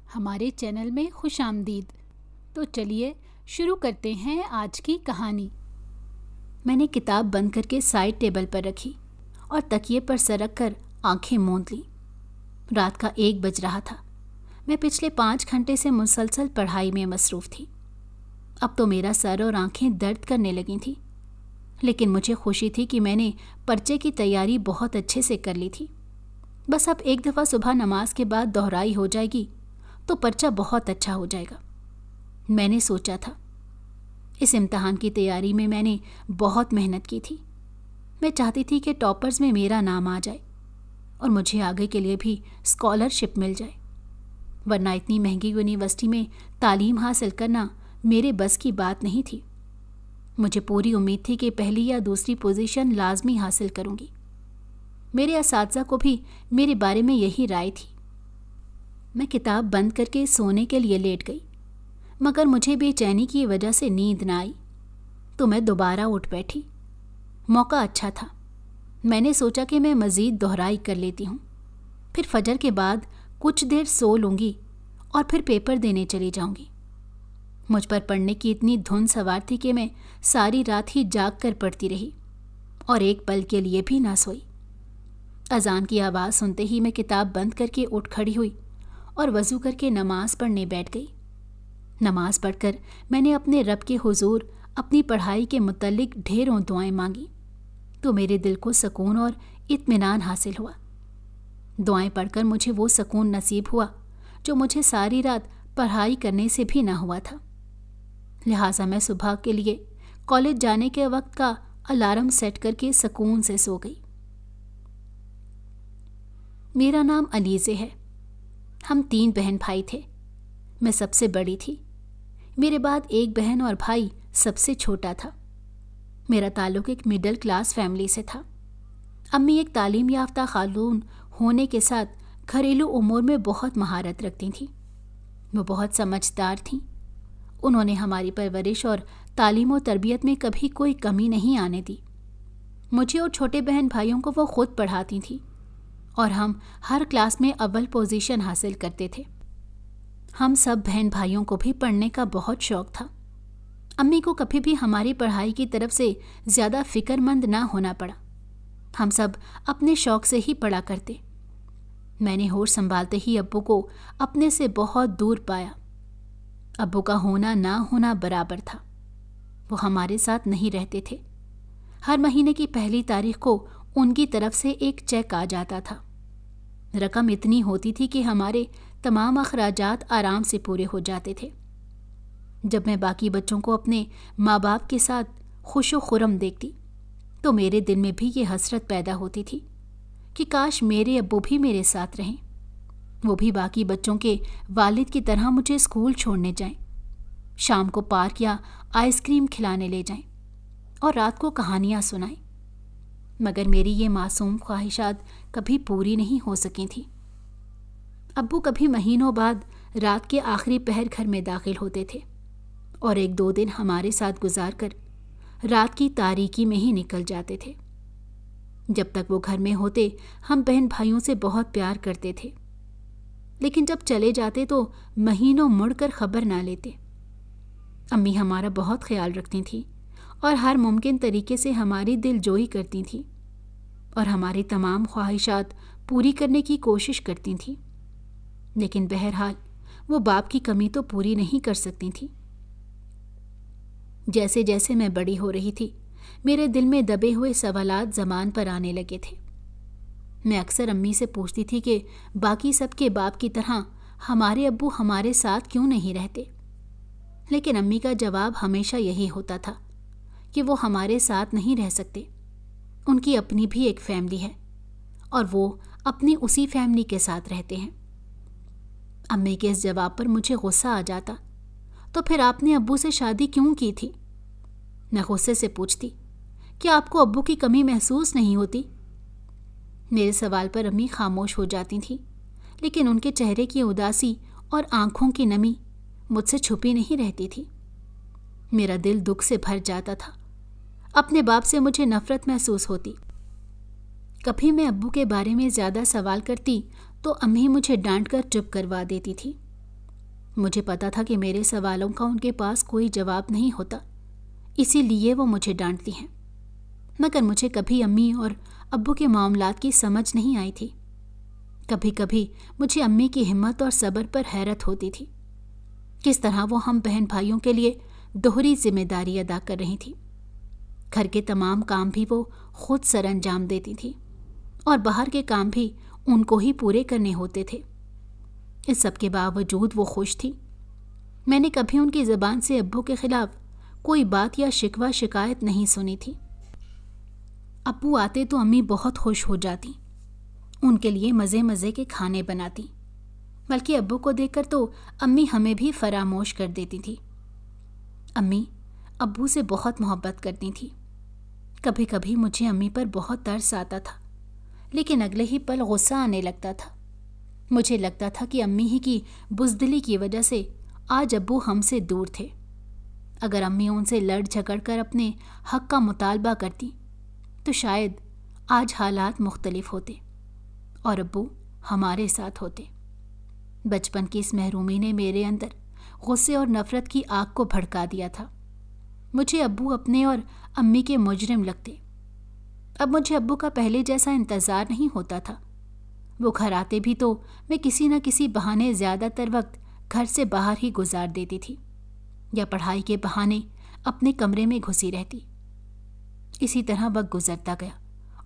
ہمارے چینل میں خوش آمدید۔ تو چلیے شروع کرتے ہیں آج کی کہانی۔ میں نے کتاب بند کر کے سائڈ ٹیبل پر رکھی اور تکیے پر سر رکھ کر آنکھیں موند لیں۔ رات کا 1 بج رہا تھا۔ میں پچھلے 5 گھنٹے سے مسلسل پڑھائی میں مصروف تھی۔ اب تو میرا سر اور آنکھیں درد کرنے لگی تھیں، لیکن مجھے خوشی تھی کہ میں نے پرچے کی تیاری بہت اچھے سے کر لی تھی۔ بس اب ایک دفعہ صبح نماز کے بعد دہرائی ہو جائے گی تو پرچہ بہت اچھا ہو جائے گا، میں نے سوچا تھا۔ اس امتحان کی تیاری میں نے بہت محنت کی تھی۔ میں چاہتی تھی کہ ٹاپرز میں میرا نام آ جائے اور مجھے آگے کے لیے بھی اسکالرشپ مل جائے، ورنہ اتنی مہنگی یونیورسٹی میں تعلیم حاصل کرنا میرے بس کی بات نہیں تھی۔ مجھے پوری امید تھی کہ پہلی یا دوسری پوزیشن لازمی حاصل کروں گی۔ میرے اساتذہ کو بھی میرے بارے میں یہی رائے تھی۔ میں کتاب بند کر کے سونے کے لیے لیٹ گئی، مگر مجھے بے چینی کی وجہ سے نیند نہ آئی، تو میں دوبارہ اٹھ بیٹھی۔ موقع اچھا تھا۔ میں نے سوچا کہ میں مزید دہرائی کر لیتی ہوں، پھر فجر کے بعد کچھ دیر سو لوں گی اور پھر پیپر دینے چلی جاؤں گی۔ مجھ پر پڑھنے کی اتنی دھن سوار تھی کہ میں ساری رات ہی جاگ کر پڑھتی رہی اور ایک پل کے لیے بھی نہ سوئی۔ اذان کی آواز سنتے ہی میں کتاب بند کر کے اٹھ کھڑی ہوئی اور وضو کر کے نماز پڑھنے بیٹھ گئی۔ نماز پڑھ کر میں نے اپنے رب کے حضور اپنی پڑھائی کے متعلق ڈھیروں دعائیں مانگی، تو میرے دل کو سکون اور اطمینان حاصل ہوا۔ دعائیں پڑھ کر مجھے وہ سکون نصیب ہوا جو مجھے ساری رات پڑھائی کرنے سے بھی نہ ہوا تھا۔ لہٰذا میں صبح کے لیے کالج جانے کے وقت کا الارم سیٹ کر کے سکون سے سو گئی۔ میرا نام علیزے ہے۔ ہم 3 بہن بھائی تھے۔ میں سب سے بڑی تھی۔ میرے بعد ایک بہن اور بھائی سب سے چھوٹا تھا۔ میرا تعلق ایک مڈل کلاس فیملی سے تھا۔ امی ایک تعلیم یافتہ خاتون ہونے کے ساتھ گھریلو امور میں بہت مہارت رکھتی تھیں۔ وہ بہت سمجھدار تھیں۔ انہوں نے ہماری پرورش اور تعلیم و تربیت میں کبھی کوئی کمی نہیں آنے دی۔ مجھے اور چھوٹے بہن بھائیوں کو وہ خود پڑھاتی تھیں اور ہم ہر کلاس میں اول پوزیشن حاصل کرتے تھے۔ ہم سب بہن بھائیوں کو بھی پڑھنے کا بہت شوق تھا۔ امی کو کبھی بھی ہماری پڑھائی کی طرف سے زیادہ فکر مند نہ ہونا پڑا۔ ہم سب اپنے شوق سے ہی پڑھا کرتے۔ میں نے ہوش سنبھالتے ہی ابو کو اپنے سے بہت دور پایا۔ ابو کا ہونا نہ ہونا برابر تھا۔ وہ ہمارے ساتھ نہیں رہتے تھے۔ ہر مہینے کی پہلی تاریخ کو ان کی طرف سے ایک چیک آ جاتا تھا۔ رقم اتنی ہوتی تھی کہ ہمارے تمام اخراجات آرام سے پورے ہو جاتے تھے۔ جب میں باقی بچوں کو اپنے ماں باپ کے ساتھ خوش و خرم دیکھتی تو میرے دل میں بھی یہ حسرت پیدا ہوتی تھی کہ کاش میرے ابو بھی میرے ساتھ رہیں، وہ بھی باقی بچوں کے والد کی طرح مجھے اسکول چھوڑنے جائیں، شام کو پارک یا آئس کریم کھلانے لے جائیں اور رات کو کہانیاں سنائیں۔ مگر میری یہ معصوم خواہشات کبھی پوری نہیں ہو سکی تھیں۔ ابو کبھی مہینوں بعد رات کے آخری پہر گھر میں داخل ہوتے تھے اور 1-2 دن ہمارے ساتھ گزار کر رات کی تاریکی میں ہی نکل جاتے تھے۔ جب تک وہ گھر میں ہوتے ہم بہن بھائیوں سے بہت پیار کرتے تھے، لیکن جب چلے جاتے تو مہینوں مڑ کر خبر نہ لیتے۔ امی ہمارا بہت خیال رکھتی تھیں اور ہر ممکن طریقے سے ہماری دل جوئی کرتی تھیں اور ہماری تمام خواہشات پوری کرنے کی کوشش کرتی تھیں، لیکن بہرحال وہ باپ کی کمی تو پوری نہیں کر سکتی تھیں۔ جیسے جیسے میں بڑی ہو رہی تھی، میرے دل میں دبے ہوئے سوالات زبان پر آنے لگے تھے۔ میں اکثر امی سے پوچھتی تھی کہ باقی سب کے باپ کی طرح ہمارے ابو ہمارے ساتھ کیوں نہیں رہتے، لیکن امی کا جواب ہمیشہ یہی ہوتا تھا کہ وہ ہمارے ساتھ نہیں رہ سکتے، ان کی اپنی بھی ایک فیملی ہے اور وہ اپنی اسی فیملی کے ساتھ رہتے ہیں۔ امی کے اس جواب پر مجھے غصہ آ جاتا، تو پھر آپ نے ابو سے شادی کیوں کی تھی؟ میں غصے سے پوچھتی، کیا آپ کو ابو کی کمی محسوس نہیں ہوتی؟ میرے سوال پر امی خاموش ہو جاتی تھیں، لیکن ان کے چہرے کی اداسی اور آنکھوں کی نمی مجھ سے چھپی نہیں رہتی تھی۔ میرا دل دکھ سے بھر جاتا تھا۔ اپنے باپ سے مجھے نفرت محسوس ہوتی۔ کبھی میں ابو کے بارے میں زیادہ سوال کرتی تو امی مجھے ڈانٹ کر چپ کروا دیتی تھی۔ مجھے پتا تھا کہ میرے سوالوں کا ان کے پاس کوئی جواب نہیں ہوتا، اسی لیے وہ مجھے ڈانٹتی ہیں، مگر مجھے کبھی امی اور ابو کے معاملات کی سمجھ نہیں آئی تھی۔ کبھی کبھی مجھے امی کی ہمت اور صبر پر حیرت ہوتی تھی، کس طرح وہ ہم بہن بھائیوں کے لیے دوہری ذمہ داری ادا کر رہی تھی۔ گھر کے تمام کام بھی وہ خود سر انجام دیتی تھی اور باہر کے کام بھی ان کو ہی پورے کرنے ہوتے تھے۔ اس سب کے باوجود وہ خوش تھی۔ میں نے کبھی ان کی زبان سے ابو کے خلاف کوئی بات یا شکوہ شکایت نہیں سنی تھی۔ ابو آتے تو امی بہت خوش ہو جاتی، ان کے لیے مزے مزے کے کھانے بناتی، بلکہ ابو کو دیکھ کر تو امی ہمیں بھی فراموش کر دیتی تھی۔ امی ابو سے بہت محبت کرتی تھی۔ کبھی کبھی مجھے امی پر بہت ترس آتا تھا، لیکن اگلے ہی پل غصہ آنے لگتا تھا۔ مجھے لگتا تھا کہ امی ہی کی بزدلی کی وجہ سے آج ابو ہم سے دور تھے۔ اگر امی ان سے لڑ جھگڑ کر اپنے حق کا مطالبہ کرتی تو شاید آج حالات مختلف ہوتے اور ابو ہمارے ساتھ ہوتے۔ بچپن کی اس محرومی نے میرے اندر غصے اور نفرت کی آگ کو بھڑکا دیا تھا۔ مجھے ابو اپنے اور امی کے مجرم لگتے۔ اب مجھے ابو کا پہلے جیسا انتظار نہیں ہوتا تھا۔ وہ گھر آتے بھی تو میں کسی نہ کسی بہانے زیادہ تر وقت گھر سے باہر ہی گزار دیتی تھی یا پڑھائی کے بہانے اپنے کمرے میں گھسی رہتی۔ اسی طرح وقت گزرتا گیا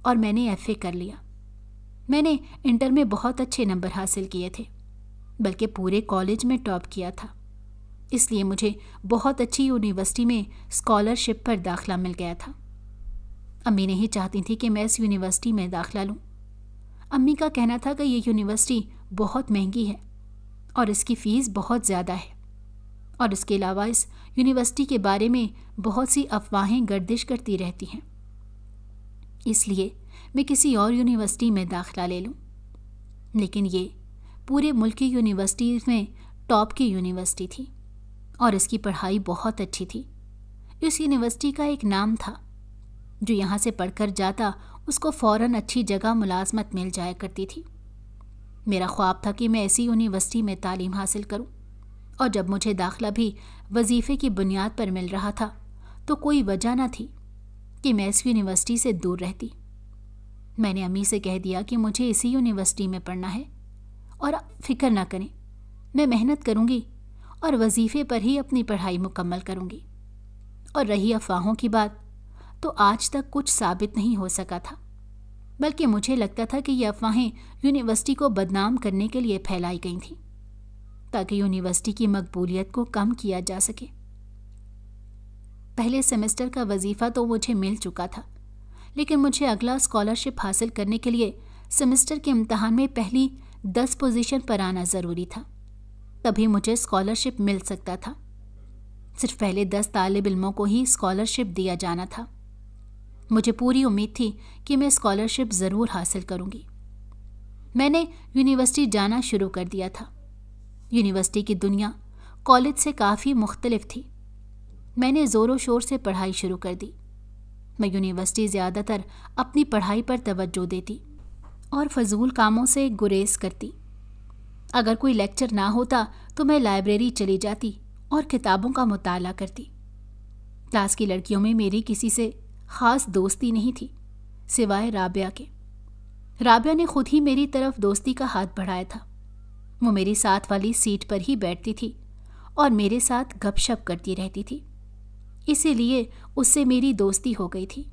اور میں نے ایف اے کر لیا۔ میں نے انٹر میں بہت اچھے نمبر حاصل کیے تھے، بلکہ پورے کالج میں ٹاپ کیا تھا۔ اس لیے مجھے بہت اچھی یونیورسٹی میں اسکالرشپ پر داخلہ مل گیا تھا۔ امی نہیں چاہتی تھی کہ میں اس یونیورسٹی میں داخلہ لوں۔ امی کا کہنا تھا کہ یہ یونیورسٹی بہت مہنگی ہے اور اس کی فیس بہت زیادہ ہے، اور اس کے علاوہ اس یونیورسٹی کے بارے میں بہت سی افواہیں گردش کرتی رہتی ہیں، اس لیے میں کسی اور یونیورسٹی میں داخلہ لے لوں۔ لیکن یہ پورے ملک کی یونیورسٹیز میں ٹاپ کی یونیورسٹی تھی اور اس کی پڑھائی بہت اچھی تھی۔ اس یونیورسٹی کا ایک نام تھا، جو یہاں سے پڑھ کر جاتا اس کو فوراً اچھی جگہ ملازمت مل جایا کرتی تھی۔ میرا خواب تھا کہ میں ایسی یونیورسٹی میں تعلیم حاصل کروں، اور جب مجھے داخلہ بھی وظیفے کی بنیاد پر مل رہا تھا تو کوئی وجہ نہ تھی کہ میں اس یونیورسٹی سے دور رہتی۔ میں نے امی سے کہہ دیا کہ مجھے اسی یونیورسٹی میں پڑھنا ہے اور فکر نہ کریں، میں محنت کروں گی اور وظیفے پر ہی اپنی پڑھائی مکمل کروں گی۔ اور رہی افواہوں کی بات، تو آج تک کچھ ثابت نہیں ہو سکا تھا، بلکہ مجھے لگتا تھا کہ یہ افواہیں یونیورسٹی کو بدنام کرنے کے لیے پھیلائی گئی تھیں تاکہ یونیورسٹی کی مقبولیت کو کم کیا جا سکے۔ پہلے سیمسٹر کا وظیفہ تو مجھے مل چکا تھا، لیکن مجھے اگلا اسکالرشپ حاصل کرنے کے لیے سیمسٹر کے امتحان میں پہلی 10 پوزیشن پر آنا ضروری تھا، تبھی مجھے اسکالرشپ مل سکتا تھا۔ صرف پہلے 10 طالب علموں کو ہی اسکالرشپ دیا جانا تھا۔ مجھے پوری امید تھی کہ میں اسکالرشپ ضرور حاصل کروں گی۔ میں نے یونیورسٹی جانا شروع کر دیا تھا۔ یونیورسٹی کی دنیا کالج سے کافی مختلف تھی۔ میں نے زور و شور سے پڑھائی شروع کر دی۔ میں یونیورسٹی زیادہ تر اپنی پڑھائی پر توجہ دیتی اور فضول کاموں سے گریز کرتی۔ اگر کوئی لیکچر نہ ہوتا تو میں لائبریری چلی جاتی اور کتابوں کا مطالعہ کرتی۔ کلاس کی لڑکیوں میں میری کسی سے خاص دوستی نہیں تھی سوائے رابعہ کے۔ رابعہ نے خود ہی میری طرف دوستی کا ہاتھ بڑھایا تھا۔ وہ میری ساتھ والی سیٹ پر ہی بیٹھتی تھی اور میرے ساتھ گپ شپ کرتی رہتی تھی، اسی لیے اس سے میری دوستی ہو گئی تھی۔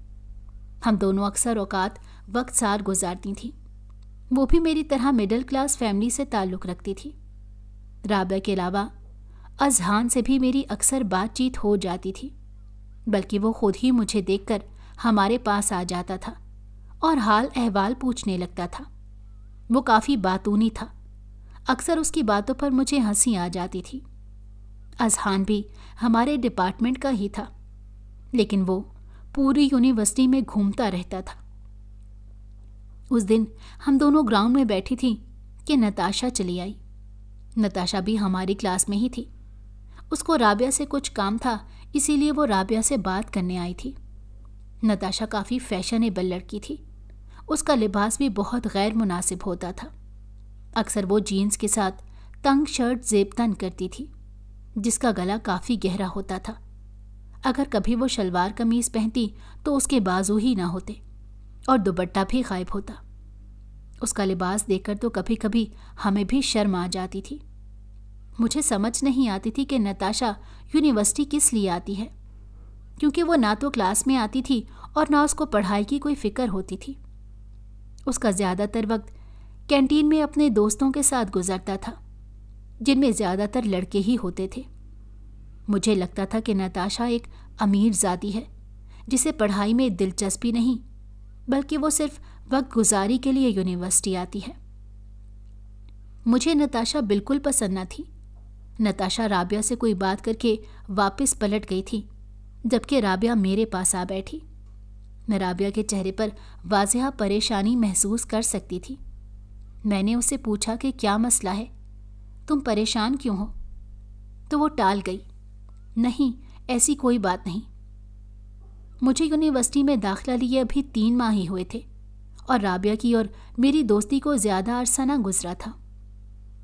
ہم دونوں اکثر اوقات وقت ساتھ گزارتی تھیں۔ وہ بھی میری طرح مڈل کلاس فیملی سے تعلق رکھتی تھی۔ رابعہ کے علاوہ اذہان سے بھی میری اکثر بات چیت ہو جاتی تھی، بلکہ وہ خود ہی مجھے دیکھ کر ہمارے پاس آ جاتا تھا اور حال احوال پوچھنے لگتا تھا۔ وہ کافی باتونی تھا، اکثر اس کی باتوں پر مجھے ہنسی آ جاتی تھی۔ اذہان بھی ہمارے ڈپارٹمنٹ کا ہی تھا، لیکن وہ پوری یونیورسٹی میں گھومتا رہتا تھا۔ اس دن ہم دونوں گراؤنڈ میں بیٹھی تھیں کہ نتاشا چلی آئی۔ نتاشا بھی ہماری کلاس میں ہی تھی۔ اس کو رابعہ سے کچھ کام تھا، اسی لیے وہ رابعہ سے بات کرنے آئی تھی۔ نتاشا کافی فیشنیبل لڑکی تھی۔ اس کا لباس بھی بہت غیر مناسب ہوتا تھا۔ اکثر وہ جینز کے ساتھ تنگ شرٹ زیب تن کرتی تھی جس کا گلا کافی گہرا ہوتا تھا۔ اگر کبھی وہ شلوار قمیض پہنتی تو اس کے بازو ہی نہ ہوتے اور دوپٹہ بھی غائب ہوتا۔ اس کا لباس دیکھ کر تو کبھی کبھی ہمیں بھی شرم آ جاتی تھی۔ مجھے سمجھ نہیں آتی تھی کہ نتاشا یونیورسٹی کس لیے آتی ہے، کیونکہ وہ نہ تو کلاس میں آتی تھی اور نہ اس کو پڑھائی کی کوئی فکر ہوتی تھی۔ اس کا زیادہ تر وقت کینٹین میں اپنے دوستوں کے ساتھ گزرتا تھا، جن میں زیادہ تر لڑکے ہی ہوتے تھے۔ مجھے لگتا تھا کہ نتاشا ایک امیر ذاتی ہے جسے پڑھائی میں دلچسپی نہیں، بلکہ وہ صرف وقت گزاری کے لیے یونیورسٹی آتی ہے۔ مجھے نتاشا بالکل پسند نہ تھی۔ نتاشا رابعہ سے کوئی بات کر کے واپس پلٹ گئی تھی، جبکہ رابعہ میرے پاس آ بیٹھی۔ میں رابعہ کے چہرے پر واضح پریشانی محسوس کر سکتی تھی۔ میں نے اسے پوچھا کہ کیا مسئلہ ہے، تم پریشان کیوں ہو؟ تو وہ ٹال گئی، نہیں ایسی کوئی بات نہیں۔ مجھے یونیورسٹی میں داخلہ لیے ابھی 3 ماہ ہی ہوئے تھے اور رابعہ کی اور میری دوستی کو زیادہ عرصہ نہ گزرا تھا۔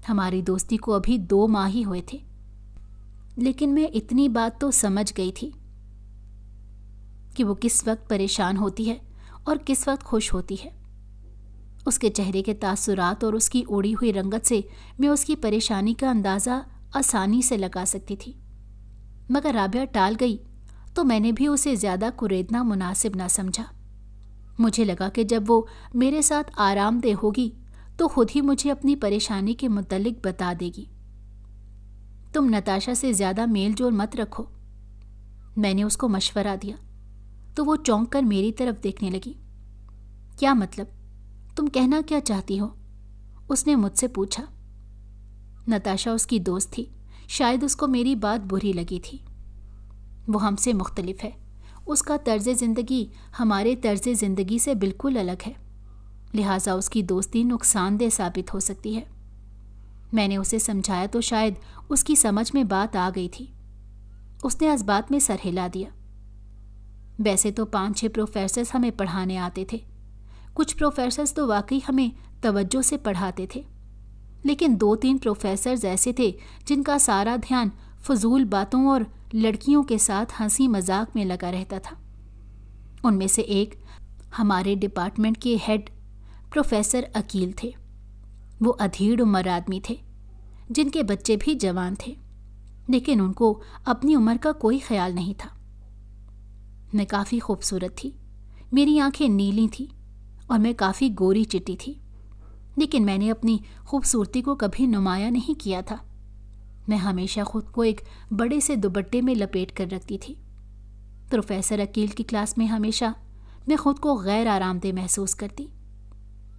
ہماری دوستی کو ابھی 2 ماہ ہی ہوئے تھے، لیکن میں اتنی بات تو سمجھ گئی تھی کہ وہ کس وقت پریشان ہوتی ہے اور کس وقت خوش ہوتی ہے۔ اس کے چہرے کے تاثرات اور اس کی اڑی ہوئی رنگت سے میں اس کی پریشانی کا اندازہ آسانی سے لگا سکتی تھی۔ مگر رابعہ ٹال گئی تو میں نے بھی اسے زیادہ کریدنا مناسب نہ سمجھا۔ مجھے لگا کہ جب وہ میرے ساتھ آرام دہ ہوگی تو خود ہی مجھے اپنی پریشانی کے متعلق بتا دے گی۔ تم نتاشا سے زیادہ میل جول مت رکھو، میں نے اس کو مشورہ دیا تو وہ چونک کر میری طرف دیکھنے لگی۔ کیا مطلب؟ تم کہنا کیا چاہتی ہو؟ اس نے مجھ سے پوچھا۔ نتاشا اس کی دوست تھی، شاید اس کو میری بات بری لگی تھی۔ وہ ہم سے مختلف ہے، اس کا طرز زندگی ہمارے طرز زندگی سے بالکل الگ ہے، لہٰذا اس کی دوستی نقصان دہ ثابت ہو سکتی ہے۔ میں نے اسے سمجھایا تو شاید اس کی سمجھ میں بات آ گئی تھی۔ اس نے اس بات میں سر ہلا دیا۔ ویسے تو 5-6 پروفیسرز ہمیں پڑھانے آتے تھے، کچھ پروفیسرز تو واقعی ہمیں توجہ سے پڑھاتے تھے، لیکن 2-3 پروفیسرز ایسے تھے جن کا سارا دھیان فضول باتوں اور لڑکیوں کے ساتھ ہنسی مذاق میں لگا رہتا تھا۔ ان میں سے ایک ہمارے ڈپارٹمنٹ کے ہیڈ پروفیسر عقیل تھے۔ وہ ادھیڑ عمر آدمی تھے جن کے بچے بھی جوان تھے، لیکن ان کو اپنی عمر کا کوئی خیال نہیں تھا۔ میں کافی خوبصورت تھی، میری آنکھیں نیلی تھیں اور میں کافی گوری چٹی تھی، لیکن میں نے اپنی خوبصورتی کو کبھی نمایاں نہیں کیا تھا۔ میں ہمیشہ خود کو ایک بڑے سے دوپٹے میں لپیٹ کر رکھتی تھی۔ پروفیسر عقیل کی کلاس میں ہمیشہ میں خود کو غیر آرام دہ محسوس کرتی۔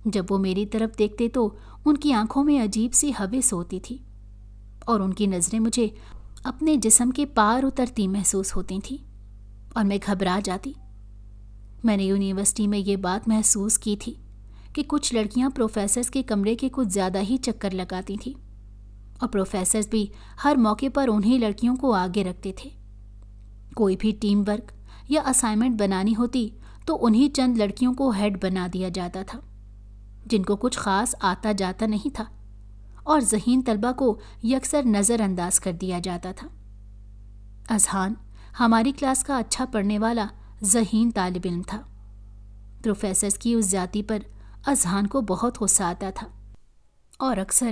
جب وہ میری طرف دیکھتے تو ان کی آنکھوں میں عجیب سی ہوس ہوتی تھی اور ان کی نظریں مجھے اپنے جسم کے پار اترتی محسوس ہوتی تھیں اور میں گھبرا جاتی۔ میں نے یونیورسٹی میں یہ بات محسوس کی تھی کہ کچھ لڑکیاں پروفیسرز کے کمرے کے کچھ زیادہ ہی چکر لگاتی تھیں اور پروفیسرز بھی ہر موقع پر انہی لڑکیوں کو آگے رکھتے تھے۔ کوئی بھی ٹیم ورک یا اسائنمنٹ بنانی ہوتی تو انہی چند لڑکیوں کو ہیڈ بنا دیا جاتا تھا جن کو کچھ خاص آتا جاتا نہیں تھا، اور ذہین طلبہ کو یکسر نظر انداز کر دیا جاتا تھا۔ اذہان ہماری کلاس کا اچھا پڑھنے والا ذہین طالب علم تھا۔ پروفیسرز کی اس زیادتی پر اذہان کو بہت غصہ آتا تھا اور اکثر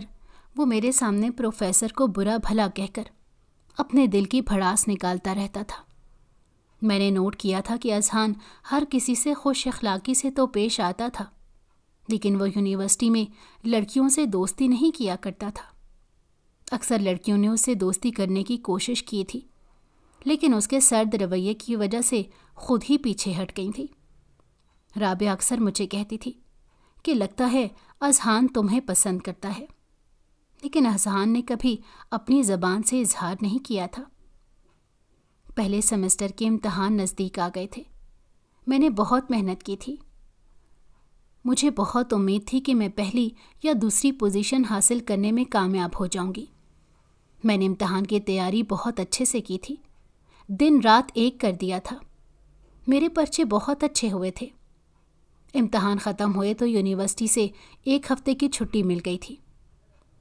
وہ میرے سامنے پروفیسر کو برا بھلا کہہ کر اپنے دل کی بھڑاس نکالتا رہتا تھا۔ میں نے نوٹ کیا تھا کہ اذہان ہر کسی سے خوش اخلاقی سے تو پیش آتا تھا، لیکن وہ یونیورسٹی میں لڑکیوں سے دوستی نہیں کیا کرتا تھا۔ اکثر لڑکیوں نے اس سے دوستی کرنے کی کوشش کی تھی، لیکن اس کے سرد رویے کی وجہ سے خود ہی پیچھے ہٹ گئی تھی۔ رابعہ اکثر مجھے کہتی تھی کہ لگتا ہے اذہان تمہیں پسند کرتا ہے، لیکن اذہان نے کبھی اپنی زبان سے اظہار نہیں کیا تھا۔ پہلے سیمسٹر کے امتحان نزدیک آ گئے تھے۔ میں نے بہت محنت کی تھی۔ مجھے بہت امید تھی کہ میں پہلی یا دوسری پوزیشن حاصل کرنے میں کامیاب ہو جاؤں گی۔ میں نے امتحان کی تیاری بہت اچھے سے کی تھی، دن رات ایک کر دیا تھا۔ میرے پرچے بہت اچھے ہوئے تھے۔ امتحان ختم ہوئے تو یونیورسٹی سے 1 ہفتے کی چھٹی مل گئی تھی۔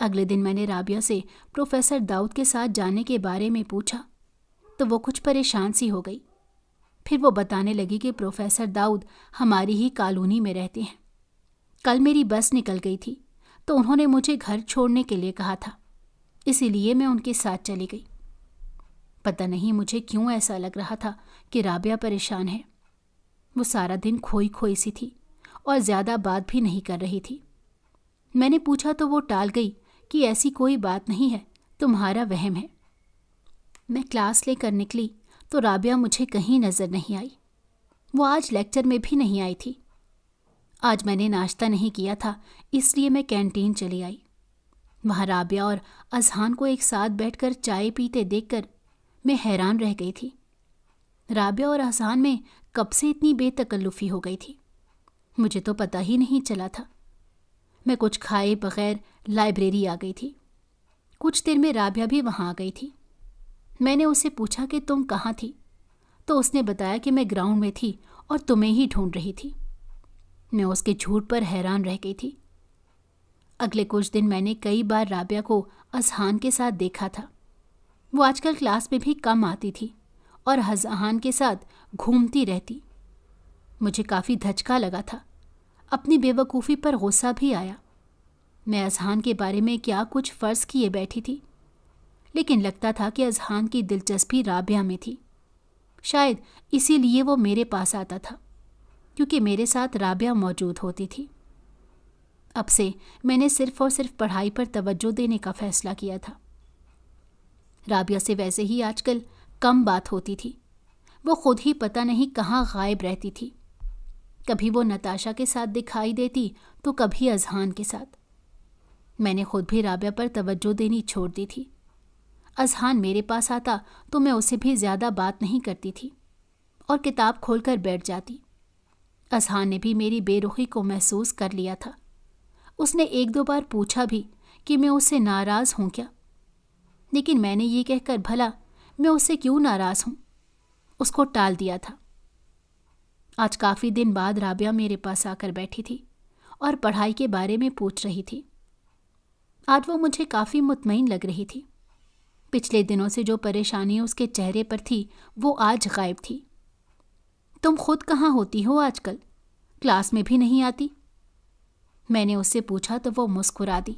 اگلے دن میں نے رابعہ سے پروفیسر داؤد کے ساتھ جانے کے بارے میں پوچھا تو وہ کچھ پریشان سی ہو گئی۔ پھر وہ بتانے لگی کہ پروفیسر داؤد ہماری ہی کالونی میں رہتے ہیں۔ کل میری بس نکل گئی تھی تو انہوں نے مجھے گھر چھوڑنے کے لیے کہا تھا، اسی لیے میں ان کے ساتھ چلی گئی۔ پتہ نہیں مجھے کیوں ایسا لگ رہا تھا کہ رابعہ پریشان ہے۔ وہ سارا دن کھوئی کھوئی سی تھی اور زیادہ بات بھی نہیں کر رہی تھی۔ میں نے پوچھا تو وہ ٹال گئی کہ ایسی کوئی بات نہیں ہے، تمہارا وہم ہے۔ میں کلاس لے کر نکلی تو رابعہ مجھے کہیں نظر نہیں آئی۔ وہ آج لیکچر میں بھی نہیں آئی تھی۔ آج میں نے ناشتہ نہیں کیا تھا، اس لیے میں کینٹین چلی آئی۔ وہاں رابعہ اور اذہان کو ایک ساتھ بیٹھ کر چائے پیتے دیکھ کر میں حیران رہ گئی تھی۔ رابعہ اور اذہان میں کب سے اتنی بے تکلفی ہو گئی تھی، مجھے تو پتہ ہی نہیں چلا تھا۔ میں کچھ کھائے بغیر لائبریری آ گئی تھی۔ کچھ دیر میں رابعہ بھی وہاں آ گئی تھی۔ میں نے اس سے پوچھا کہ تم کہاں تھی، تو اس نے بتایا کہ میں گراؤنڈ میں تھی اور تمہیں ہی ڈھونڈ رہی تھی۔ میں اس کے جھوٹ پر حیران رہ گئی تھی۔ اگلے کچھ دن میں نے کئی بار رابعہ کو اذہان کے ساتھ دیکھا تھا۔ وہ آج کل کلاس میں بھی کم آتی تھی اور اذہان کے ساتھ گھومتی رہتی۔ مجھے کافی دھچکا لگا تھا، اپنی بے وقوفی پر غصہ بھی آیا۔ میں اذہان کے بارے میں کیا کچھ فرض کیے بیٹھی تھی، لیکن لگتا تھا کہ اذہان کی دلچسپی رابعہ میں تھی۔ شاید اسی لیے وہ میرے پاس آتا تھا، کیونکہ میرے ساتھ رابعہ موجود ہوتی تھی۔ اب سے میں نے صرف اور صرف پڑھائی پر توجہ دینے کا فیصلہ کیا تھا۔ رابعہ سے ویسے ہی آج کل کم بات ہوتی تھی۔ وہ خود ہی پتہ نہیں کہاں غائب رہتی تھی۔ کبھی وہ نتاشا کے ساتھ دکھائی دیتی تو کبھی اذہان کے ساتھ۔ میں نے خود بھی رابعہ پر توجہ دینی چھوڑ دی تھی۔ اذہان میرے پاس آتا تو میں اسے بھی زیادہ بات نہیں کرتی تھی اور کتاب کھول کر بیٹھ جاتی۔ اذہان نے بھی میری بے رخی کو محسوس کر لیا تھا۔ اس نے ایک دو بار پوچھا بھی کہ میں اس سے ناراض ہوں کیا، لیکن میں نے یہ کہہ کر بھلا میں اس سے کیوں ناراض ہوں، اس کو ٹال دیا تھا۔ آج کافی دن بعد رابعہ میرے پاس آ کر بیٹھی تھی اور پڑھائی کے بارے میں پوچھ رہی تھی۔ آج وہ مجھے کافی مطمئن لگ رہی تھی۔ پچھلے دنوں سے جو پریشانی اس کے چہرے پر تھی وہ آج غائب تھی۔ تم خود کہاں ہوتی ہو آج کل؟ کلاس میں بھی نہیں آتی؟ میں نے اس سے پوچھا تو وہ مسکرا دی۔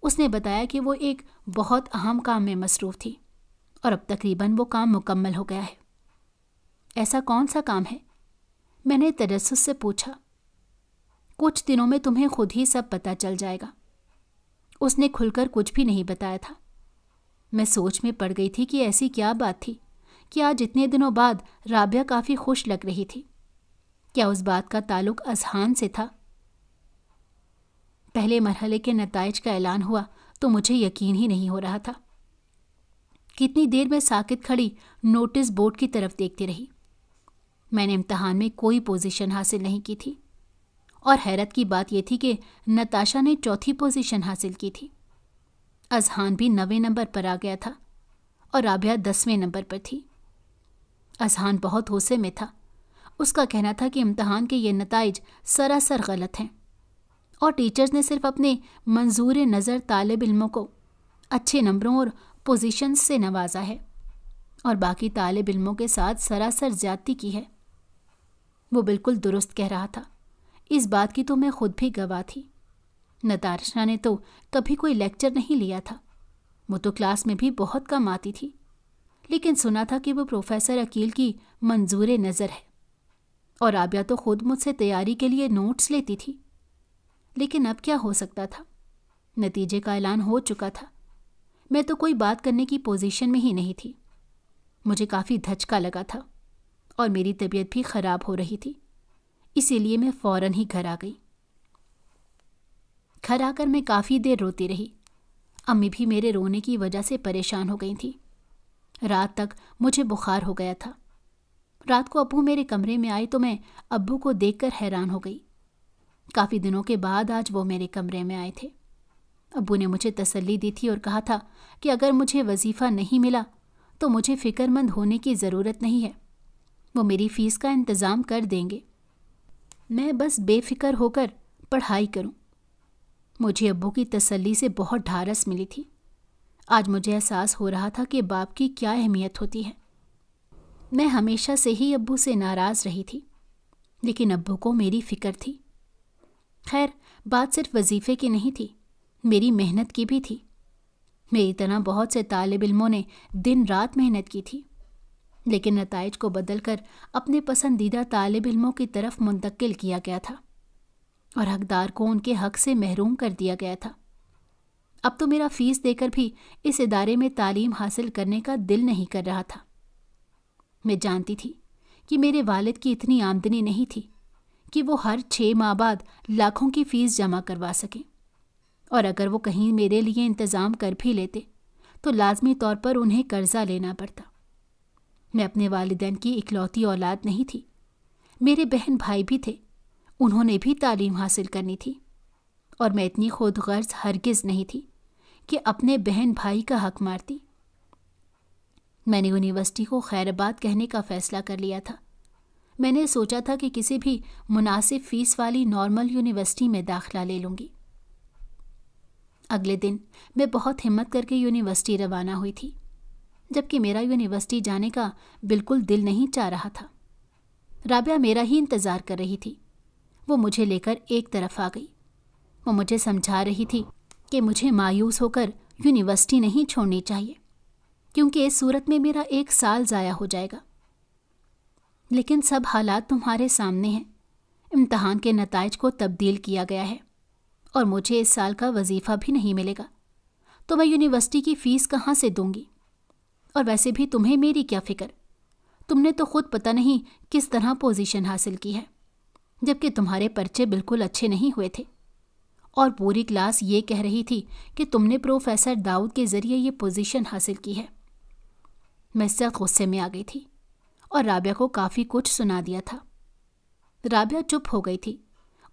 اس نے بتایا کہ وہ ایک بہت اہم کام میں مصروف تھی اور اب تقریباً وہ کام مکمل ہو گیا ہے۔ ایسا کون سا کام ہے؟ میں نے تجسس سے پوچھا۔ کچھ دنوں میں تمہیں خود ہی سب پتہ چل جائے گا۔ اس نے کھل کر کچھ بھی نہیں بتایا تھا۔ میں سوچ میں پڑ گئی تھی کہ ایسی کیا بات تھی کہ آج اتنے دنوں بعد رابعہ کافی خوش لگ رہی تھی۔ کیا اس بات کا تعلق اذہان سے تھا؟ پہلے مرحلے کے نتائج کا اعلان ہوا تو مجھے یقین ہی نہیں ہو رہا تھا۔ کتنی دیر میں ساکت کھڑی نوٹس بورڈ کی طرف دیکھتی رہی۔ میں نے امتحان میں کوئی پوزیشن حاصل نہیں کی تھی، اور حیرت کی بات یہ تھی کہ نتاشا نے چوتھی پوزیشن حاصل کی تھی۔ اذہان بھی 9ویں نمبر پر آ گیا تھا اور رابعہ 10ویں نمبر پر تھی۔ اذہان بہت غصے میں تھا۔ اس کا کہنا تھا کہ امتحان کے یہ نتائج سراسر غلط ہیں اور ٹیچرز نے صرف اپنے منظور نظر طالب علموں کو اچھے نمبروں اور پوزیشنز سے نوازا ہے اور باقی طالب علموں کے ساتھ سراسر زیادتی کی ہے۔ وہ بالکل درست کہہ رہا تھا۔ اس بات کی تو میں خود بھی گواہ تھی۔ نتاشا نے تو کبھی کوئی لیکچر نہیں لیا تھا۔ وہ تو کلاس میں بھی بہت کم آتی تھی، لیکن سنا تھا کہ وہ پروفیسر عقیل کی منظور نظر ہے، اور رابعہ تو خود مجھ سے تیاری کے لیے نوٹس لیتی تھی۔ لیکن اب کیا ہو سکتا تھا؟ نتیجے کا اعلان ہو چکا تھا۔ میں تو کوئی بات کرنے کی پوزیشن میں ہی نہیں تھی۔ مجھے کافی دھچکا لگا تھا اور میری طبیعت بھی خراب ہو رہی تھی، اسی لیے میں فوراً ہی گھر آ گئی۔ گھر آ کر میں کافی دیر روتی رہی۔ امی بھی میرے رونے کی وجہ سے پریشان ہو گئی تھیں۔ رات تک مجھے بخار ہو گیا تھا۔ رات کو ابو میرے کمرے میں آئے تو میں ابو کو دیکھ کر حیران ہو گئی۔ کافی دنوں کے بعد آج وہ میرے کمرے میں آئے تھے۔ ابو نے مجھے تسلی دی تھی اور کہا تھا کہ اگر مجھے وظیفہ نہیں ملا تو مجھے فکر مند ہونے کی ضرورت نہیں ہے، وہ میری فیس کا انتظام کر دیں گے، میں بس بے فکر ہو کر پڑھائی کروں۔ مجھے ابو کی تسلی سے بہت ڈھارس ملی تھی۔ آج مجھے احساس ہو رہا تھا کہ باپ کی کیا اہمیت ہوتی ہے۔ میں ہمیشہ سے ہی ابو سے ناراض رہی تھی، لیکن ابو کو میری فکر تھی۔ خیر، بات صرف وظیفے کی نہیں تھی، میری محنت کی بھی تھی۔ میری طرح بہت سے طالب علموں نے دن رات محنت کی تھی، لیکن نتائج کو بدل کر اپنے پسندیدہ طالب علموں کی طرف منتقل کیا گیا تھا اور حقدار کو ان کے حق سے محروم کر دیا گیا تھا۔ اب تو میرا فیس دے کر بھی اس ادارے میں تعلیم حاصل کرنے کا دل نہیں کر رہا تھا۔ میں جانتی تھی کہ میرے والد کی اتنی آمدنی نہیں تھی کہ وہ ہر 6 ماہ بعد لاکھوں کی فیس جمع کروا سکیں، اور اگر وہ کہیں میرے لیے انتظام کر بھی لیتے تو لازمی طور پر انہیں قرضہ لینا پڑتا۔ میں اپنے والدین کی اکلوتی اولاد نہیں تھی، میرے بہن بھائی بھی تھے، انہوں نے بھی تعلیم حاصل کرنی تھی، اور میں اتنی خود غرض ہرگز نہیں تھی کہ اپنے بہن بھائی کا حق مارتی۔ میں نے یونیورسٹی کو خیر آباد کہنے کا فیصلہ کر لیا تھا۔ میں نے سوچا تھا کہ کسی بھی مناسب فیس والی نارمل یونیورسٹی میں داخلہ لے لوں گی۔ اگلے دن میں بہت ہمت کر کے یونیورسٹی روانہ ہوئی تھی، جبکہ میرا یونیورسٹی جانے کا بالکل دل نہیں چاہ رہا تھا۔ رابعہ میرا ہی انتظار کر رہی تھی۔ وہ مجھے لے کر ایک طرف آ گئی۔ وہ مجھے سمجھا رہی تھی کہ مجھے مایوس ہو کر یونیورسٹی نہیں چھوڑنی چاہیے، کیونکہ اس صورت میں میرا 1 سال ضائع ہو جائے گا۔ لیکن سب حالات تمہارے سامنے ہیں۔ امتحان کے نتائج کو تبدیل کیا گیا ہے اور مجھے اس سال کا وظیفہ بھی نہیں ملے گا، تو میں یونیورسٹی کی فیس کہاں سے دوں گی؟ اور ویسے بھی تمہیں میری کیا فکر؟ تم نے تو خود پتہ نہیں کس طرح پوزیشن حاصل کی ہے، جبکہ تمہارے پرچے بالکل اچھے نہیں ہوئے تھے، اور پوری کلاس یہ کہہ رہی تھی کہ تم نے پروفیسر داؤد کے ذریعے یہ پوزیشن حاصل کی ہے۔ میں سخت غصے میں آ گئی تھی اور رابعہ کو کافی کچھ سنا دیا تھا۔ رابعہ چپ ہو گئی تھی،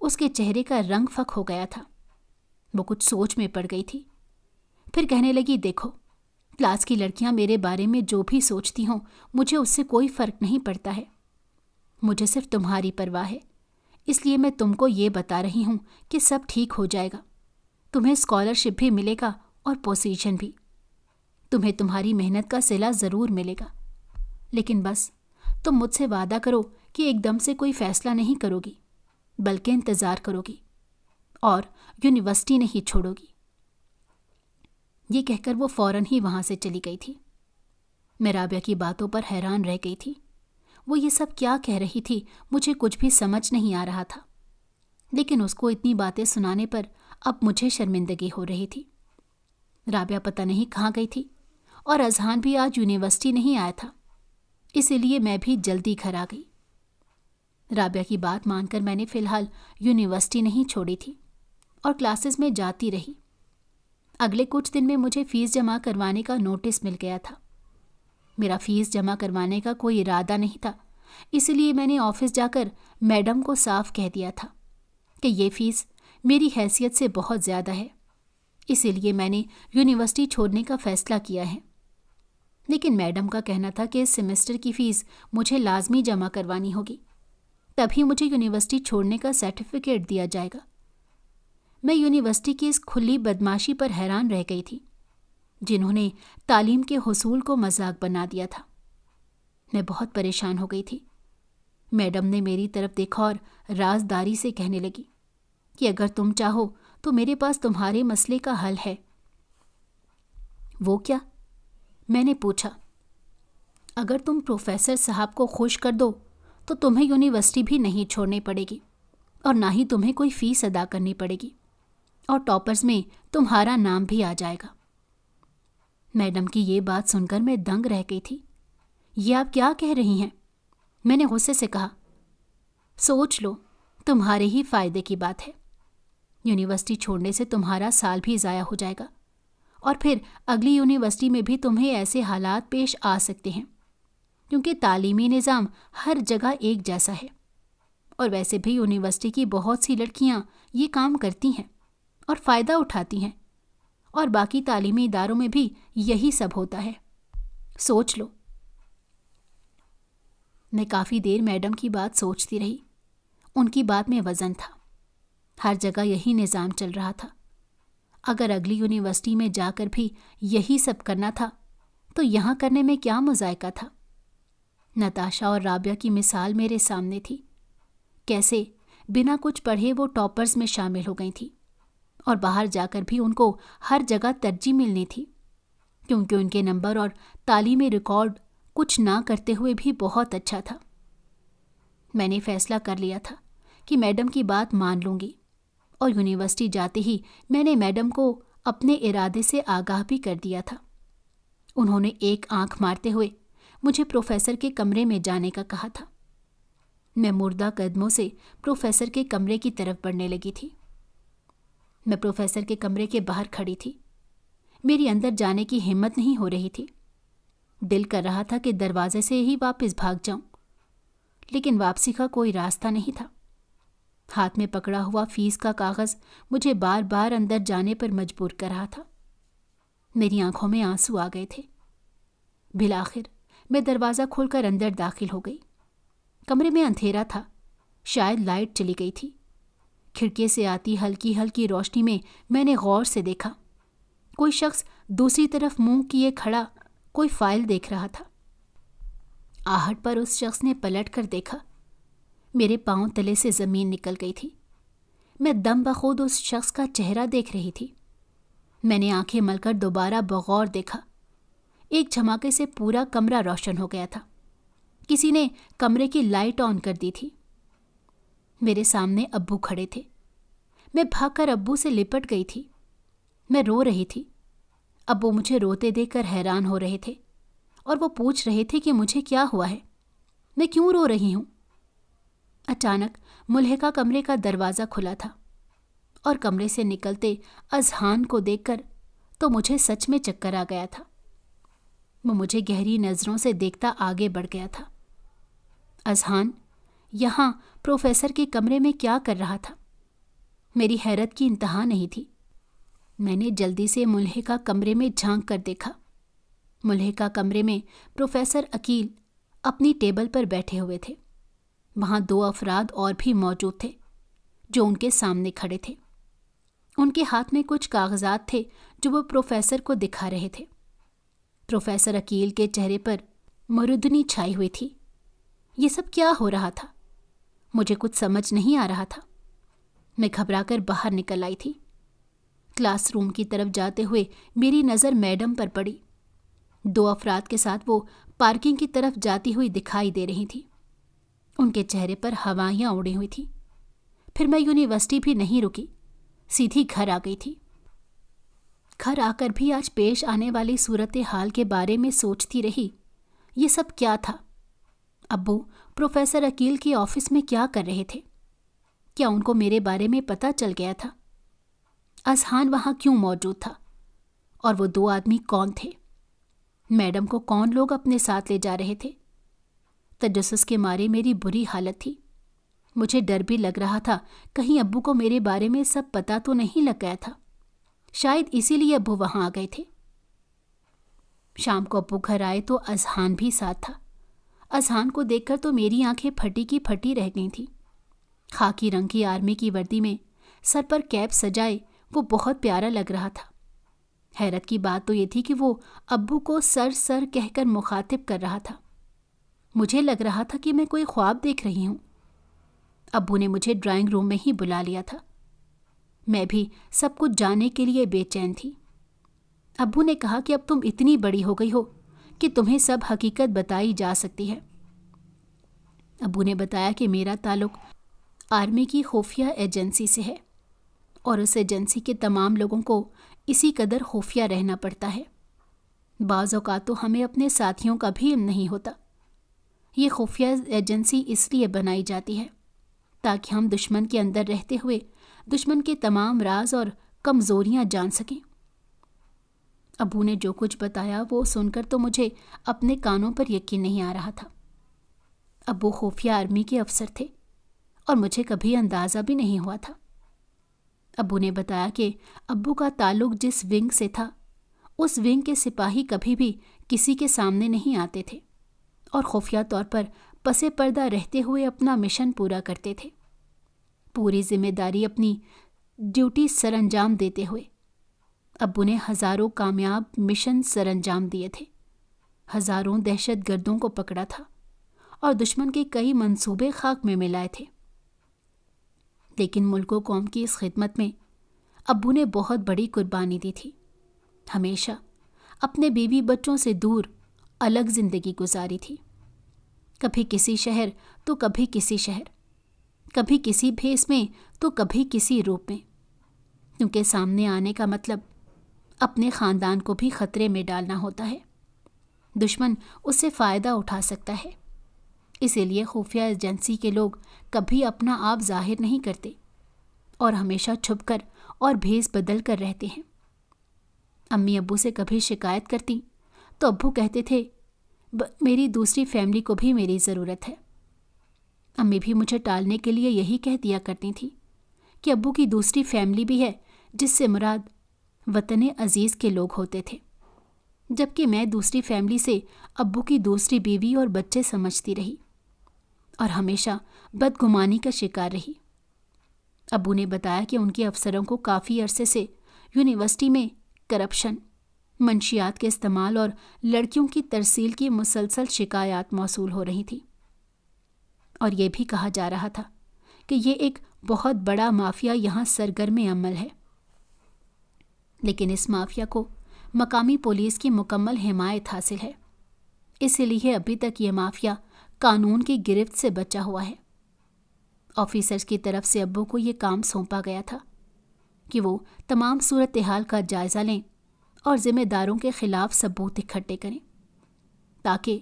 اس کے چہرے کا رنگ فک ہو گیا تھا۔ وہ کچھ سوچ میں پڑ گئی تھی، پھر کہنے لگی، دیکھو، کلاس کی لڑکیاں میرے بارے میں جو بھی سوچتی ہوں مجھے اس سے کوئی فرق نہیں پڑتا ہے۔ مجھے صرف تمہاری پرواہ ہے، اس لیے میں تم کو یہ بتا رہی ہوں کہ سب ٹھیک ہو جائے گا۔ تمہیں اسکالرشپ بھی ملے گا اور پوزیشن بھی۔ تمہیں تمہاری محنت کا صلہ ضرور ملے گا، لیکن بس تم مجھ سے وعدہ کرو کہ ایک دم سے کوئی فیصلہ نہیں کرو گی، بلکہ انتظار کرو گی اور یونیورسٹی نہیں چھوڑو گی۔ یہ کہہ کر وہ فوراً ہی وہاں سے چلی گئی تھی۔ میں رابعہ کی باتوں پر حیران رہ گئی تھی۔ وہ یہ سب کیا کہہ رہی تھی مجھے کچھ بھی سمجھ نہیں آ رہا تھا، لیکن اس کو اتنی باتیں سنانے پر اب مجھے شرمندگی ہو رہی تھی۔ رابعہ پتہ نہیں کہاں گئی تھی، اور اذہان بھی آج یونیورسٹی نہیں آیا تھا، اسی لیے میں بھی جلدی گھر آ گئی۔ رابعہ کی بات مان کر میں نے فی الحال یونیورسٹی نہیں چھوڑی تھی اور کلاسز میں جاتی رہی۔ اگلے کچھ دن میں مجھے فیس جمع کروانے کا نوٹس مل گیا تھا۔ میرا فیس جمع کروانے کا کوئی ارادہ نہیں تھا، اسی لیے میں نے آفس جا کر میڈم کو صاف کہہ دیا تھا کہ یہ فیس میری حیثیت سے بہت زیادہ ہے، اسی لیے میں نے یونیورسٹی چھوڑنے کا فیصلہ کیا ہے۔ لیکن میڈم کا کہنا تھا کہ اس سیمسٹر کی فیس مجھے لازمی جمع کروانی ہوگی، تبھی مجھے یونیورسٹی چھوڑنے کا سرٹیفکیٹ دیا جائے گا۔ میں یونیورسٹی کی اس کھلی بدماشی پر حیران رہ گئی تھی، جنہوں نے تعلیم کے حصول کو مذاق بنا دیا تھا۔ میں بہت پریشان ہو گئی تھی۔ میڈم نے میری طرف دیکھا اور رازداری سے کہنے لگی کہ اگر تم چاہو تو میرے پاس تمہارے مسئلے کا حل ہے۔ وہ کیا؟ میں نے پوچھا۔ اگر تم پروفیسر صاحب کو خوش کر دو تو تمہیں یونیورسٹی بھی نہیں چھوڑنی پڑے گی، اور نہ ہی تمہیں کوئی فیس ادا کرنی پڑے گی، اور ٹاپرز میں تمہارا نام بھی آ جائے گا۔ میڈم کی یہ بات سن کر میں دنگ رہ گئی تھی۔ یہ آپ کیا کہہ رہی ہیں؟ میں نے غصے سے کہا۔ سوچ لو، تمہارے ہی فائدے کی بات ہے۔ یونیورسٹی چھوڑنے سے تمہارا سال بھی ضائع ہو جائے گا، اور پھر اگلی یونیورسٹی میں بھی تمہیں ایسے حالات پیش آ سکتے ہیں، کیونکہ تعلیمی نظام ہر جگہ ایک جیسا ہے، اور ویسے بھی یونیورسٹی کی بہت سی لڑکیاں یہ کام کرتی ہیں اور فائدہ اٹھاتی ہیں، اور باقی تعلیمی اداروں میں بھی یہی سب ہوتا ہے۔ سوچ لو۔ میں کافی دیر میڈم کی بات سوچتی رہی۔ ان کی بات میں وزن تھا۔ ہر جگہ یہی نظام چل رہا تھا، اگر اگلی یونیورسٹی میں جا کر بھی یہی سب کرنا تھا تو یہاں کرنے میں کیا مذائقہ تھا؟ نتاشا اور رابعہ کی مثال میرے سامنے تھی، کیسے بنا کچھ پڑھے وہ ٹاپرز میں شامل ہو گئی تھی، اور باہر جا کر بھی ان کو ہر جگہ ترجیح ملنی تھی، کیونکہ ان کے نمبر اور تعلیمی ریکارڈ کچھ نہ کرتے ہوئے بھی بہت اچھا تھا۔ میں نے فیصلہ کر لیا تھا کہ میڈم کی بات مان لوں گی، اور یونیورسٹی جاتے ہی میں نے میڈم کو اپنے ارادے سے آگاہ بھی کر دیا تھا۔ انہوں نے ایک آنکھ مارتے ہوئے مجھے پروفیسر کے کمرے میں جانے کا کہا تھا۔ میں مردہ قدموں سے پروفیسر کے کمرے کی طرف بڑھنے لگی تھی۔ میں پروفیسر کے کمرے کے باہر کھڑی تھی۔ میری اندر جانے کی ہمت نہیں ہو رہی تھی۔ دل کر رہا تھا کہ دروازے سے ہی واپس بھاگ جاؤں، لیکن واپسی کا کوئی راستہ نہیں تھا۔ ہاتھ میں پکڑا ہوا فیس کا کاغذ مجھے بار بار اندر جانے پر مجبور کر رہا تھا۔ میری آنکھوں میں آنسو آ گئے تھے۔ بالآخر میں دروازہ کھول کر اندر داخل ہو گئی۔ کمرے میں اندھیرا تھا، شاید لائٹ چلی گئی تھی۔ کھڑکی سے آتی ہلکی ہلکی روشنی میں میں نے غور سے دیکھا، کوئی شخص دوسری طرف منہ کیے کھڑا کوئی فائل دیکھ رہا تھا۔ آہٹ پر اس شخص نے پلٹ کر دیکھا۔ میرے پاؤں تلے سے زمین نکل گئی تھی۔ میں دم بخود اس شخص کا چہرہ دیکھ رہی تھی۔ میں نے آنکھیں مل کر دوبارہ بغور دیکھا۔ ایک جھماکے سے پورا کمرہ روشن ہو گیا تھا۔ کسی نے کمرے کی لائٹ آن کر دی تھی۔ میرے سامنے ابو کھڑے تھے۔ میں بھاگ کر ابو سے لپٹ گئی تھی۔ میں رو رہی تھی۔ ابو مجھے روتے دیکھ کر حیران ہو رہے تھے، اور وہ پوچھ رہے تھے کہ مجھے کیا ہوا ہے، میں کیوں رو رہی ہوں۔ اچانک ملحقہ کمرے کا دروازہ کھلا تھا، اور کمرے سے نکلتے اذہان کو دیکھ کر تو مجھے سچ میں چکر آ گیا تھا۔ وہ مجھے گہری نظروں سے دیکھتا آگے بڑھ گیا تھا۔ اذہان یہاں پروفیسر کے کمرے میں کیا کر رہا تھا؟ میری حیرت کی انتہا نہیں تھی۔ میں نے جلدی سے ملحقہ کمرے میں جھانک کر دیکھا۔ ملحقہ کمرے میں پروفیسر عقیل اپنی ٹیبل پر بیٹھے ہوئے تھے۔ وہاں 2 افراد اور بھی موجود تھے جو ان کے سامنے کھڑے تھے۔ ان کے ہاتھ میں کچھ کاغذات تھے جو وہ پروفیسر کو دکھا رہے تھے۔ پروفیسر عقیل کے چہرے پر مرودنی چھائی ہوئی تھی۔ یہ سب کیا ہو رہا تھا؟ مجھے کچھ سمجھ نہیں آ رہا تھا۔ میں گھبرا کر باہر نکل آئی تھی۔ کلاس روم کی طرف جاتے ہوئے میری نظر میڈم پر پڑی۔ 2 افراد کے ساتھ وہ پارکنگ کی طرف جاتی ہوئی دکھائی دے رہی تھی۔ ان کے چہرے پر ہوائیاں اڑی ہوئی تھیں۔ پھر میں یونیورسٹی بھی نہیں رکی، سیدھی گھر آ گئی تھی۔ گھر آ کر بھی آج پیش آنے والی صورتحال کے بارے میں سوچتی رہی۔ یہ سب کیا تھا؟ ابو پروفیسر عقیل کے آفس میں کیا کر رہے تھے؟ کیا ان کو میرے بارے میں پتہ چل گیا تھا؟ اذہان وہاں کیوں موجود تھا؟ اور وہ 2 آدمی کون تھے؟ میڈم کو کون لوگ اپنے ساتھ لے جا رہے تھے؟ تجسس کے مارے میری بری حالت تھی۔ مجھے ڈر بھی لگ رہا تھا، کہیں ابو کو میرے بارے میں سب پتہ تو نہیں لگ گیا تھا۔ شاید اسی لیے ابو وہاں آ گئے تھے۔ شام کو ابو گھر آئے تو اذہان بھی ساتھ تھا۔ اذہان کو دیکھ کر تو میری آنکھیں پھٹی کی پھٹی رہ گئی تھیں۔ خاکی رنگ کی آرمی کی وردی میں سر پر کیپ سجائے وہ بہت پیارا لگ رہا تھا۔ حیرت کی بات تو یہ تھی کہ وہ ابو کو سر سر کہہ کر مخاطب کر رہا تھا۔ مجھے لگ رہا تھا کہ میں کوئی خواب دیکھ رہی ہوں۔ ابو نے مجھے ڈرائنگ روم میں ہی بلا لیا تھا۔ میں بھی سب کچھ جاننے کے لیے بے چین تھی۔ ابو نے کہا کہ اب تم اتنی بڑی ہو گئی ہو کہ تمہیں سب حقیقت بتائی جا سکتی ہے۔ ابو نے بتایا کہ میرا تعلق آرمی کی خفیہ ایجنسی سے ہے، اور اس ایجنسی کے تمام لوگوں کو اسی قدر خفیہ رہنا پڑتا ہے۔ بعض اوقات تو ہمیں اپنے ساتھیوں کا بھی علم نہیں ہوتا۔ یہ خفیہ ایجنسی اس لیے بنائی جاتی ہے تاکہ ہم دشمن کے اندر رہتے ہوئے دشمن کے تمام راز اور کمزوریاں جان سکیں۔ ابو نے جو کچھ بتایا وہ سن کر تو مجھے اپنے کانوں پر یقین نہیں آ رہا تھا۔ ابو خفیہ آرمی کے افسر تھے، اور مجھے کبھی اندازہ بھی نہیں ہوا تھا۔ ابو نے بتایا کہ ابو کا تعلق جس ونگ سے تھا، اس ونگ کے سپاہی کبھی بھی کسی کے سامنے نہیں آتے تھے، اور خفیہ طور پر پس پردہ رہتے ہوئے اپنا مشن پورا کرتے تھے، پوری ذمہ داری اپنی ڈیوٹی سر انجام دیتے ہوئے۔ ابو نے ہزاروں کامیاب مشن سر انجام دیے تھے، ہزاروں دہشت گردوں کو پکڑا تھا اور دشمن کے کئی منصوبے خاک میں ملائے تھے، لیکن ملک و قوم کی اس خدمت میں ابو نے بہت بڑی قربانی دی تھی۔ ہمیشہ اپنے بیوی بچوں سے دور الگ زندگی گزاری تھی، کبھی کسی شہر تو کبھی کسی شہر، کبھی کسی بھیس میں تو کبھی کسی روپ میں، کیونکہ سامنے آنے کا مطلب اپنے خاندان کو بھی خطرے میں ڈالنا ہوتا ہے۔ دشمن اس سے فائدہ اٹھا سکتا ہے، اسی لیے خفیہ ایجنسی کے لوگ کبھی اپنا آپ ظاہر نہیں کرتے اور ہمیشہ چھپ کر اور بھیس بدل کر رہتے ہیں۔ امی ابو سے کبھی شکایت کرتی تو ابو کہتے تھے میری دوسری فیملی کو بھی میری ضرورت ہے۔ امی بھی مجھے ٹالنے کے لیے یہی کہہ دیا کرتی تھی کہ ابو کی دوسری فیملی بھی ہے، جس سے مراد وطن عزیز کے لوگ ہوتے تھے، جبکہ میں دوسری فیملی سے ابو کی دوسری بیوی اور بچے سمجھتی رہی اور ہمیشہ بدگمانی کا شکار رہی۔ ابو نے بتایا کہ ان کے افسروں کو کافی عرصے سے یونیورسٹی میں کرپشن، منشیات کے استعمال اور لڑکیوں کی ترسیل کی مسلسل شکایات موصول ہو رہی تھی، اور یہ بھی کہا جا رہا تھا کہ یہ ایک بہت بڑا مافیا یہاں سرگرم عمل ہے، لیکن اس مافیا کو مقامی پولیس کی مکمل حمایت حاصل ہے، اسی لیے ابھی تک یہ مافیا قانون کی گرفت سے بچا ہوا ہے۔ آفیسرز کی طرف سے ابو کو یہ کام سونپا گیا تھا کہ وہ تمام صورتحال کا جائزہ لیں اور ذمہ داروں کے خلاف ثبوت اکٹھے کریں تاکہ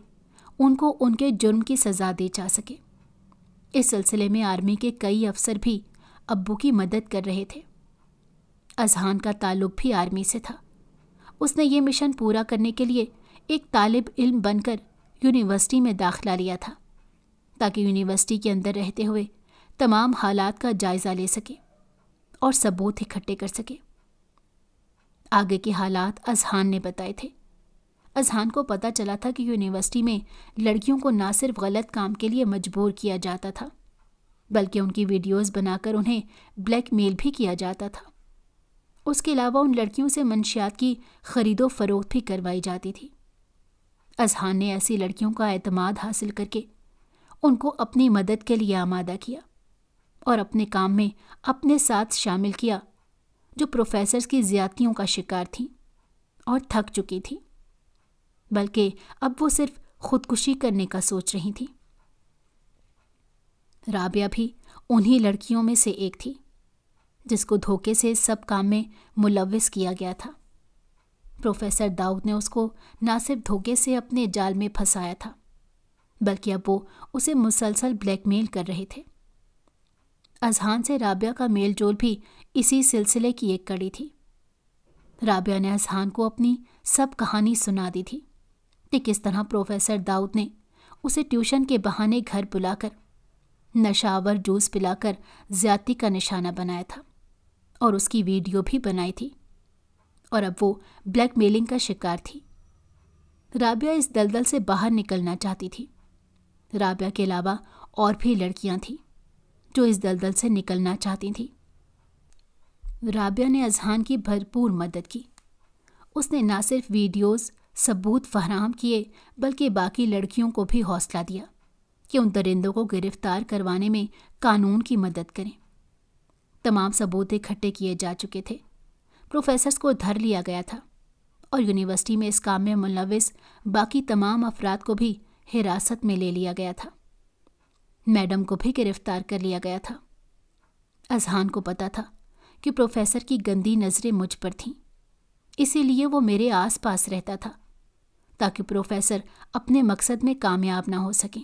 ان کو ان کے جرم کی سزا دی جا سکے۔ اس سلسلے میں آرمی کے کئی افسر بھی ابو کی مدد کر رہے تھے۔ اذہان کا تعلق بھی آرمی سے تھا۔ اس نے یہ مشن پورا کرنے کے لیے ایک طالب علم بن کر یونیورسٹی میں داخلہ لیا تھا تاکہ یونیورسٹی کے اندر رہتے ہوئے تمام حالات کا جائزہ لے سکے اور ثبوت اکٹھے کر سکے۔ آگے کے حالات اذہان نے بتائے تھے۔ اذہان کو پتہ چلا تھا کہ یونیورسٹی میں لڑکیوں کو نہ صرف غلط کام کے لیے مجبور کیا جاتا تھا بلکہ ان کی ویڈیوز بنا کر انہیں بلیک میل بھی کیا جاتا تھا۔ اس کے علاوہ ان لڑکیوں سے منشیات کی خرید و فروخت بھی کروائی جاتی تھی۔ اذہان نے ایسی لڑکیوں کا اعتماد حاصل کر کے ان کو اپنی مدد کے لیے آمادہ کیا اور اپنے کام میں اپنے ساتھ شامل کیا جو پروفیسرز کی زیادتیوں کا شکار تھیں اور تھک چکی تھیں، بلکہ اب وہ صرف خودکشی کرنے کا سوچ رہی تھیں۔ رابعہ بھی انہی لڑکیوں میں سے ایک تھی جس کو دھوکے سے سب کام میں ملوث کیا گیا تھا۔ پروفیسر داؤد نے اس کو نہ صرف دھوکے سے اپنے جال میں پھنسایا تھا بلکہ اب وہ اسے مسلسل بلیک میل کر رہے تھے۔ اذہان سے رابعہ کا میل جول بھی اسی سلسلے کی ایک کڑی تھی۔ رابعہ نے اذہان کو اپنی سب کہانی سنا دی تھی کہ کس طرح پروفیسر داؤد نے اسے ٹیوشن کے بہانے گھر بلا کر نشہ آور جوس پلا کر زیادتی کا نشانہ بنایا تھا اور اس کی ویڈیو بھی بنائی تھی، اور اب وہ بلیک میلنگ کا شکار تھی۔ رابعہ اس دلدل سے باہر نکلنا چاہتی تھی۔ رابعہ کے علاوہ اور بھی لڑکیاں تھیں جو اس دلدل سے نکلنا چاہتی تھیں۔ رابعہ نے اذہان کی بھرپور مدد کی۔ اس نے نہ صرف ویڈیوز، ثبوت فراہم کیے بلکہ باقی لڑکیوں کو بھی حوصلہ دیا کہ ان درندوں کو گرفتار کروانے میں قانون کی مدد کریں۔ تمام ثبوت اکٹھے کیے جا چکے تھے، پروفیسرز کو دھر لیا گیا تھا اور یونیورسٹی میں اس کام میں ملوث باقی تمام افراد کو بھی حراست میں لے لیا گیا تھا۔ میڈم کو بھی گرفتار کر لیا گیا تھا۔ اذہان کو پتا تھا کہ پروفیسر کی گندی نظریں مجھ پر تھیں، اسی لیے وہ میرے آس پاس رہتا تھا تاکہ پروفیسر اپنے مقصد میں کامیاب نہ ہو سکیں۔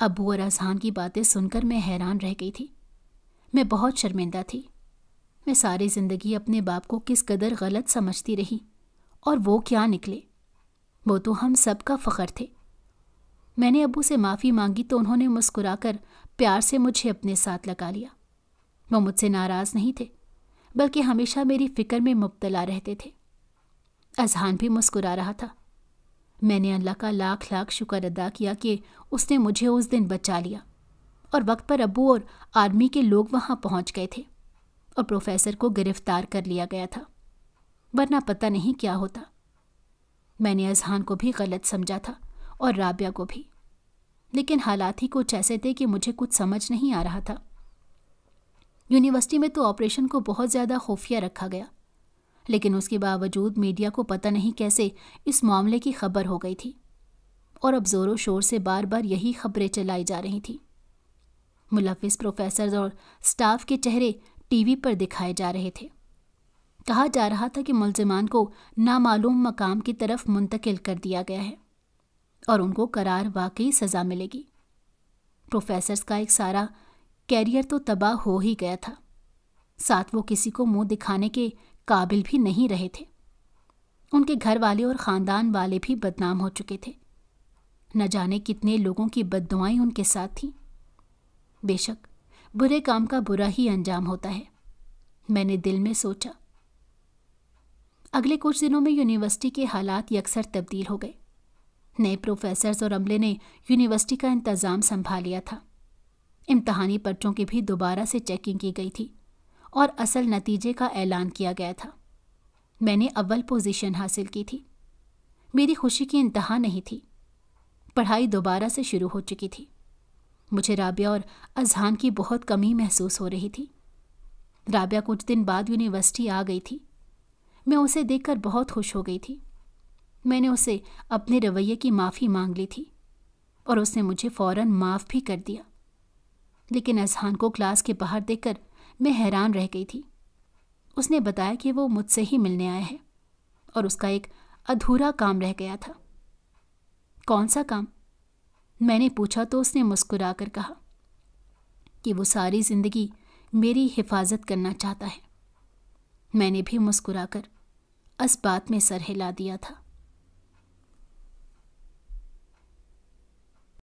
ابو اور اذہان کی باتیں سن کر میں حیران رہ گئی تھی۔ میں بہت شرمندہ تھی۔ میں ساری زندگی اپنے باپ کو کس قدر غلط سمجھتی رہی، اور وہ کیا نکلے، وہ تو ہم سب کا فخر تھے۔ میں نے ابو سے معافی مانگی تو انہوں نے مسکرا کر پیار سے مجھے اپنے ساتھ لگا لیا۔ وہ مجھ سے ناراض نہیں تھے بلکہ ہمیشہ میری فکر میں مبتلا رہتے تھے۔ اذہان بھی مسکرا رہا تھا۔ میں نے اللہ کا لاکھ لاکھ شکر ادا کیا کہ اس نے مجھے اس دن بچا لیا اور وقت پر ابو اور آرمی کے لوگ وہاں پہنچ گئے تھے اور پروفیسر کو گرفتار کر لیا گیا تھا۔ ورنہ پتہ نہیں کیا ہوتا۔ میں نے اذہان کو بھی غلط سمجھا تھا اور رابعہ کو بھی، لیکن حالات ہی کچھ ایسے تھے کہ مجھے کچھ سمجھ نہیں آ رہا تھا۔ یونیورسٹی میں تو آپریشن کو بہت زیادہ خفیہ رکھا گیا، لیکن اس کے باوجود میڈیا کو پتہ نہیں کیسے اس معاملے کی خبر ہو گئی تھی، اور اب زور و شور سے بار بار یہی خبریں چلائی جا رہی تھیں۔ ملوث پروفیسرز اور سٹاف کے چہرے ٹی وی پر دکھائے جا رہے تھے۔ کہا جا رہا تھا کہ ملزمان کو نامعلوم مقام کی طرف منتقل کر دیا گیا ہے اور ان کو قرار واقعی سزا ملے گی۔ پروفیسرز کا ایک سارا کیریئر تو تباہ ہو ہی گیا تھا، ساتھ وہ کسی کو منہ دکھانے کے قابل بھی نہیں رہے تھے۔ ان کے گھر والے اور خاندان والے بھی بدنام ہو چکے تھے۔ نہ جانے کتنے لوگوں کی بددعائیں ان کے ساتھ تھیں۔ بے شک برے کام کا برا ہی انجام ہوتا ہے، میں نے دل میں سوچا۔ اگلے کچھ دنوں میں یونیورسٹی کے حالات یکسر تبدیل ہو گئے۔ نئے پروفیسرز اور عملے نے یونیورسٹی کا انتظام سنبھال لیا تھا۔ امتحانی پرچوں کی بھی دوبارہ سے چیکنگ کی گئی تھی اور اصل نتیجے کا اعلان کیا گیا تھا۔ میں نے اول پوزیشن حاصل کی تھی۔ میری خوشی کی انتہا نہیں تھی۔ پڑھائی دوبارہ سے شروع ہو چکی تھی۔ مجھے رابعہ اور اذہان کی بہت کمی محسوس ہو رہی تھی۔ رابعہ کچھ دن بعد یونیورسٹی آ گئی تھی۔ میں اسے دیکھ کر بہت خوش ہو گئی تھی۔ میں نے اسے اپنے رویے کی معافی مانگ لی تھی اور اس نے مجھے فوراً معاف بھی کر دیا، لیکن اذہان کو کلاس کے باہر دیکھ کر میں حیران رہ گئی تھی۔ اس نے بتایا کہ وہ مجھ سے ہی ملنے آیا ہے اور اس کا ایک ادھورا کام رہ گیا تھا۔ کون سا کام؟ میں نے پوچھا تو اس نے مسکرا کر کہا کہ وہ ساری زندگی میری حفاظت کرنا چاہتا ہے۔ میں نے بھی مسکرا کر اس بات میں سر ہلا دیا تھا۔